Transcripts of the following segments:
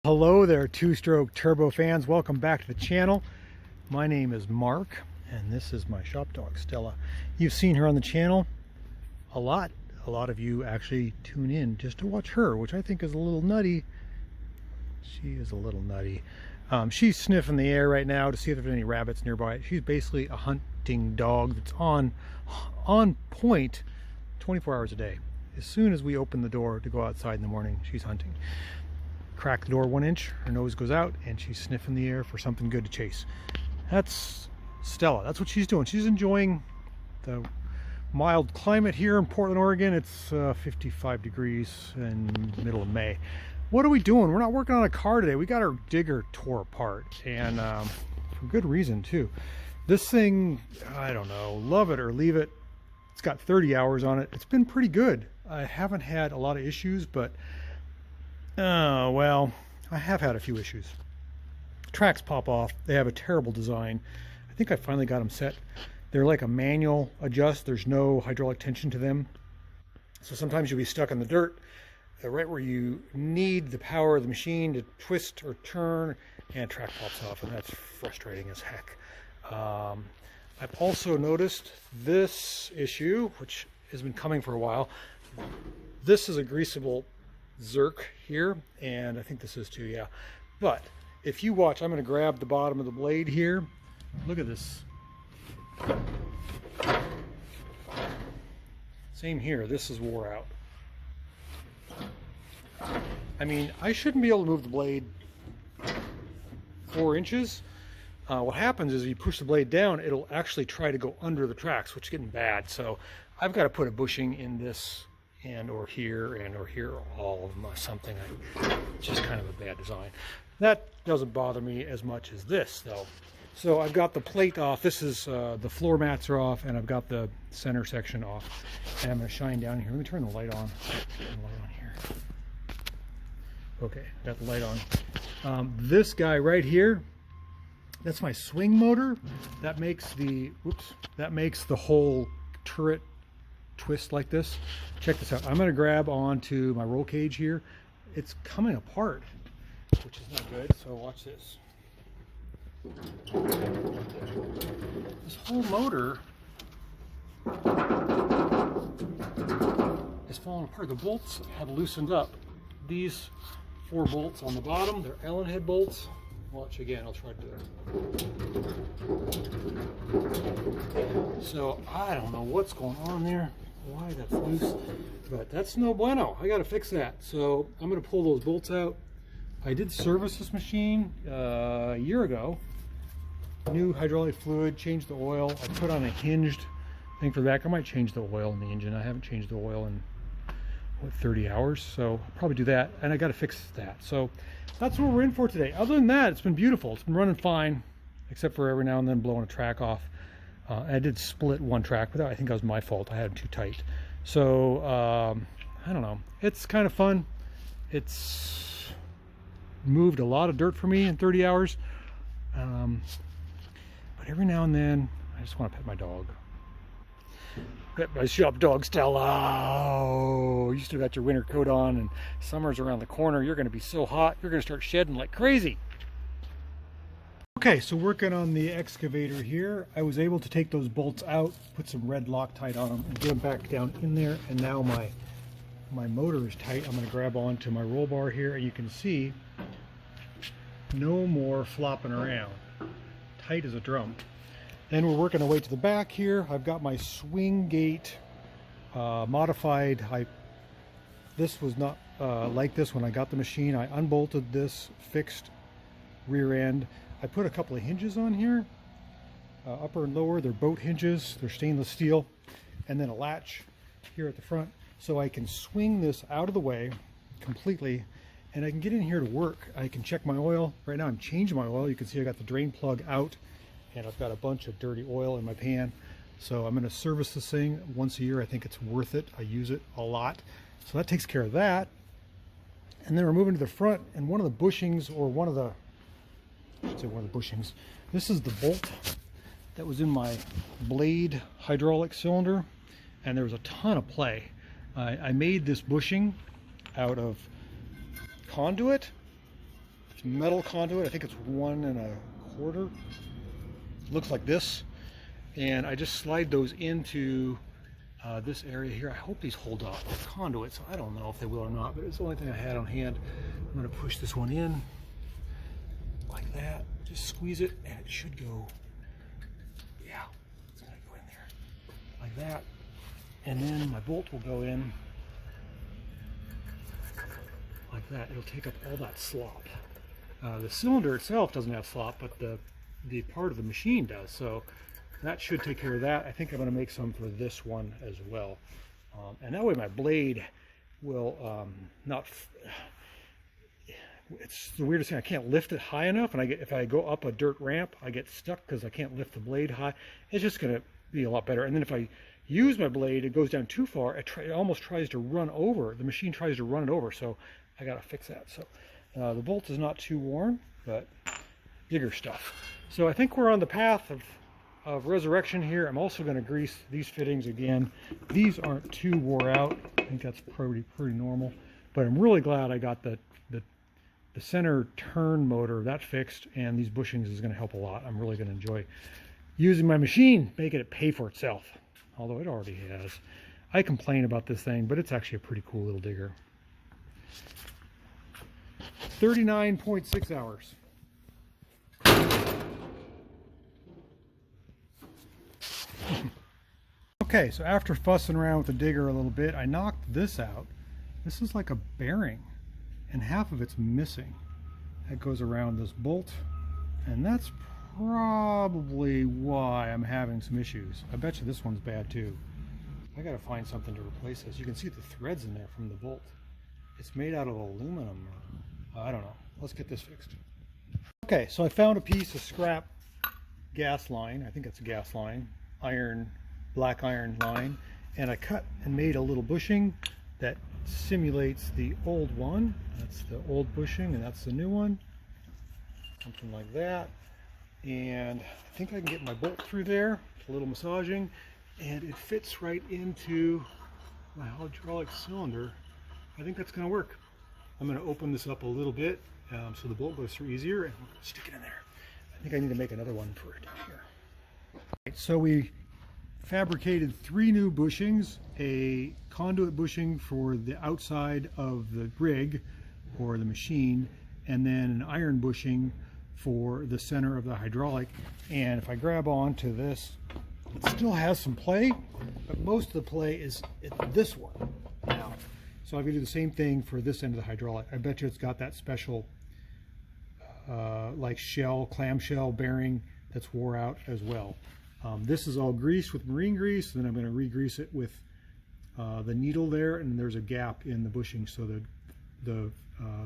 Hello there, two-stroke turbo fans. Welcome back to the channel. My name is Mark, and this is my shop dog, Stella. You've seen her on the channel a lot. A lot of you actually tune in just to watch her, which I think is a little nutty. She is a little nutty. She's sniffing the air right now to see if there's any rabbits nearby. She's basically a hunting dog that's on point 24 hours a day. As soon as we open the door to go outside in the morning, she's hunting. Crack the door 1 inch, her nose goes out, and she's sniffing the air for something good to chase. That's Stella. That's what she's doing. She's enjoying the mild climate here in Portland, Oregon. It's 55 degrees in the middle of May. What are we doing? We're not working on a car today. We got our digger tore apart, and for good reason too. This thing, I don't know, love it or leave it. It's got 30 hours on it. It's been pretty good. I haven't had a lot of issues, but oh, well, I have had a few issues. Tracks pop off. They have a terrible design. I think I finally got them set. They're like a manual adjust. There's no hydraulic tension to them. So sometimes you'll be stuck in the dirt right where you need the power of the machine to twist or turn, and track pops off, and that's frustrating as heck. I've also noticed this issue, which has been coming for a while. This is a Greasable Xer here, and I think this is too, yeah. But if you watch, I'm going to grab the bottom of the blade here. Look at this. Same here. This is wore out. I mean, I shouldn't be able to move the blade 4 inches. What happens is you push the blade down, it'll actually try to go under the tracks, which is getting bad. So I've got to put a bushing in this and or here, or all of them or something. It's just kind of a bad design. That doesn't bother me as much as this though. So I've got the plate off. This is the floor mats are off, and I've got the center section off, and I'm going to shine down here. Let me turn the light on. Here. Okay, got the light on. This guy right here, that's my swing motor. That makes the whole turret twist like this. Check this out. I'm going to grab onto my roll cage here. It's coming apart, which is not good. So watch this. This whole motor is falling apart. The bolts have loosened up. These 4 bolts on the bottom, they're Allen head bolts. Watch again, I'll try to do it. So I don't know what's going on there, why that's loose, but that's no bueno. I got to fix that. So I'm going to pull those bolts out. I did service this machine a year ago. New hydraulic fluid, changed the oil. I put on a hinged thing for the back. I might change the oil in the engine. I haven't changed the oil in what, 30 hours, so I'll probably do that, and I got to fix that. So that's what we're in for today. Other than that, it's been beautiful. It's been running fine, except for every now and then blowing a track off. I did split one track, but I think that was my fault. I had them too tight. So I don't know. It's kind of fun. It's moved a lot of dirt for me in 30 hours. But every now and then, I just want to pet my dog. Pet my shop dog, Stella. Oh, you still got your winter coat on, and summer's around the corner. You're going to be so hot, you're going to start shedding like crazy. Okay, so working on the excavator here, I was able to take those bolts out, put some red Loctite on them, and get them back down in there. And now my motor is tight. I'm going to grab onto my roll bar here, and you can see no more flopping around. Tight as a drum. Then we're working our way to the back here. I've got my swing gate modified. This was not like this when I got the machine. I unbolted this fixed rear end. I put a couple of hinges on here, upper and lower. They're boat hinges. They're stainless steel, and then a latch here at the front, so I can swing this out of the way completely, and I can get in here to work. I can check my oil. Right now I'm changing my oil. You can see I got the drain plug out, and I've got a bunch of dirty oil in my pan. So I'm going to service this thing once a year. I think it's worth it. I use it a lot. So that takes care of that. And then we're moving to the front, and one of the bushings, or one of the bushings. This is the bolt that was in my blade hydraulic cylinder, and there was a ton of play. I made this bushing out of conduit It's metal conduit. I think it's 1 1/4. Looks like this. And I just slide those into this area here. I hope these hold up. They're conduit, so I don't know if they will or not, but it's the only thing I had on hand. I'm going to push this one in like that. Just squeeze it, and it should go. Yeah, it's going to go in there like that. And then my bolt will go in like that. It'll take up all that slop. The cylinder itself doesn't have slop, but the part of the machine does. So that should take care of that. I think I'm going to make some for this one as well. And that way my blade will not... It's the weirdest thing. I can't lift it high enough, and if I go up a dirt ramp, I get stuck because I can't lift the blade high. It's just going to be a lot better. And then if I use my blade, it goes down too far. It almost tries to run over. The machine tries to run it over, so I got to fix that. So the bolt is not too worn, but bigger stuff. So I think we're on the path of resurrection here. I'm also going to grease these fittings again. These aren't too wore out. I think that's pretty normal. But I'm really glad I got the center turn motor that fixed, and these bushings is going to help a lot. I'm really going to enjoy using my machine, making it pay for itself, although it already has. I complain about this thing, but it's actually a pretty cool little digger. 39.6 hours. Okay, so after fussing around with the digger a little bit, I knocked this out. This is like a bearing, and half of it's missing. That goes around this bolt, and that's probably why I'm having some issues. I bet you this one's bad too. I gotta find something to replace this. You can see the threads in there from the bolt. It's made out of aluminum, or I don't know. Let's get this fixed. Okay, so I found a piece of scrap gas line. I think it's a gas line, black iron line, and I cut and made a little bushing that simulates the old one. That's the old bushing, and that's the new one. Something like that. And I think I can get my bolt through there, a little massaging, and it fits right into my hydraulic cylinder. I think that's going to work. I'm going to open this up a little bit so the bolt goes through easier, and we'll stick it in there. I think I need to make another one for it down here. Right, so we fabricated 3 new bushings, a conduit bushing for the outside of the rig or the machine, and then an iron bushing for the center of the hydraulic. And if I grab onto this, it still has some play, but most of the play is at this one now. So I'm going to do the same thing for this end of the hydraulic. I bet you it's got that special like clamshell bearing that's wore out as well. This is all greased with marine grease, then I'm going to re-grease it with the needle there, and there's a gap in the bushing, so the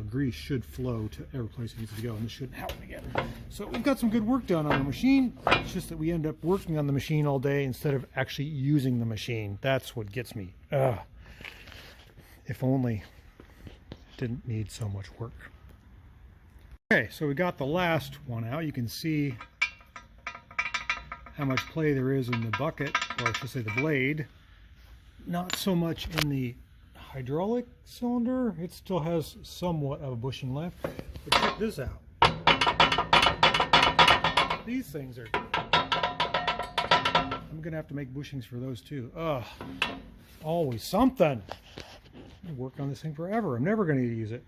grease should flow to every place it needs to go, and this shouldn't happen again. So we've got some good work done on the machine. It's just that we end up working on the machine all day instead of actually using the machine. That's what gets me. If only it didn't need so much work. Okay, so we got the last one out. You can see how much play there is in the bucket, or I should say the blade. Not so much in the hydraulic cylinder. It still has somewhat of a bushing left. But check this out. These things are... I'm going to have to make bushings for those too. Always something. I'm going to work on this thing forever. I'm never going to use it.